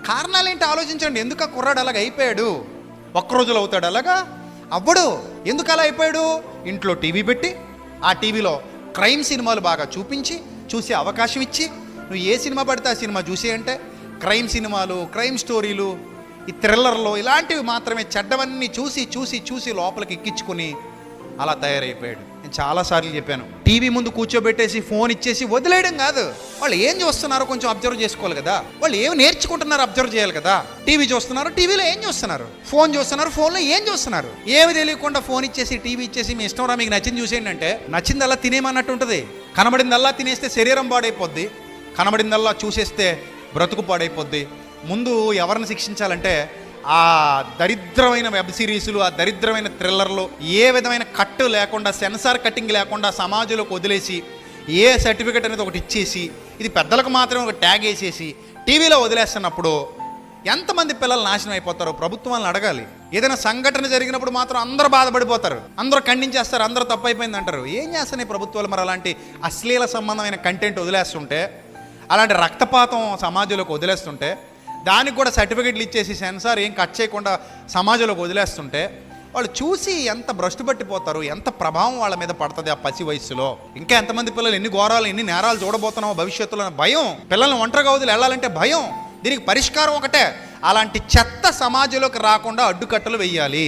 కారణాలు ఏంటి ఆలోచించండి. ఎందుకు ఆ కుర్రాడు అలాగ అయిపోయాడు? ఒక్క రోజులో అవుతాడు అలాగా? అవ్వడు. ఎందుకు అలా అయిపోయాడు? ఇంట్లో టీవీ పెట్టి ఆ టీవీలో క్రైమ్ సినిమాలు బాగా చూసే అవకాశం ఇచ్చి, నువ్వు ఏ సినిమా పడితే ఆ సినిమా చూసే అంటే క్రైమ్ సినిమాలు, క్రైమ్ స్టోరీలు, ఈ థ్రిల్లర్లు ఇలాంటివి మాత్రమే చెడ్డవన్నీ చూసి లోపలికి ఎక్కించుకొని అలా తయారైపోయాడు. నేను చాలాసార్లు చెప్పాను, టీవీ ముందు కూర్చోబెట్టేసి ఫోన్ ఇచ్చేసి వదిలేయడం కాదు. వాళ్ళు ఏం చూస్తున్నారో కొంచెం అబ్జర్వ్ చేసుకోవాలి కదా. వాళ్ళు ఏం నేర్చుకుంటున్నారో అబ్జర్వ్ చేయాలి కదా. టీవీ చూస్తున్నారు, టీవీలో ఏం చూస్తున్నారు? ఫోన్ చూస్తున్నారు, ఫోన్లో ఏం చూస్తున్నారు? ఏమి తెలియకుండా ఫోన్ ఇచ్చేసి టీవీ ఇచ్చేసి మీ ఇష్టం రా, మీకు నచ్చింది చూసేయండి అంటే నచ్చిందల్లా తినేమన్నట్టు ఉంటుంది. కనబడిందల్లా తినేస్తే శరీరం పాడైపోద్ది, కనబడిందల్లా చూసేస్తే బ్రతుకు పాడైపోద్ది. ముందు ఎవరిని శిక్షించాలంటే ఆ దరిద్రమైన వెబ్ సిరీసులు, ఆ దరిద్రమైన థ్రిల్లర్లు ఏ విధమైన కట్టు లేకుండా, సెన్సార్ కట్టింగ్ లేకుండా సమాజంలోకి వదిలేసి, ఏ సర్టిఫికెట్ అనేది ఒకటి ఇచ్చేసి, ఇది పెద్దలకు మాత్రమే ఒక ట్యాగ్ వేసేసి టీవీలో వదిలేస్తున్నప్పుడు ఎంతమంది పిల్లలు నాశనం అయిపోతారో ప్రభుత్వాలను అడగాలి. ఏదైనా సంఘటన జరిగినప్పుడు మాత్రం అందరూ బాధపడిపోతారు, అందరూ ఖండించేస్తారు, అందరూ తప్పు అయిపోయింది అంటారు. ఏం చేస్తున్నాయి ప్రభుత్వాలు మరి? అలాంటి అశ్లీల సంబంధమైన కంటెంట్ వదిలేస్తుంటే, అలాంటి రక్తపాతం సమాజంలోకి వదిలేస్తుంటే, దానికి కూడా సర్టిఫికెట్లు ఇచ్చేసి సెన్సార్ ఏం కట్ చేయకుండా సమాజంలోకి వదిలేస్తుంటే వాళ్ళు చూసి ఎంత భ్రష్టు పట్టిపోతారు, ఎంత ప్రభావం వాళ్ళ మీద పడుతుంది ఆ పసి వయస్సులో. ఇంకా ఎంతమంది పిల్లలు ఎన్ని ఘోరాలు, ఎన్ని నేరాలు చూడబోతున్నామో భవిష్యత్తులో భయం. పిల్లల్ని ఒంటరిగా వదిలి వెళ్ళాలంటే భయం. దీనికి పరిష్కారం ఒకటే, అలాంటి చెత్త సమాజంలోకి రాకుండా అడ్డుకట్టలు వెయ్యాలి.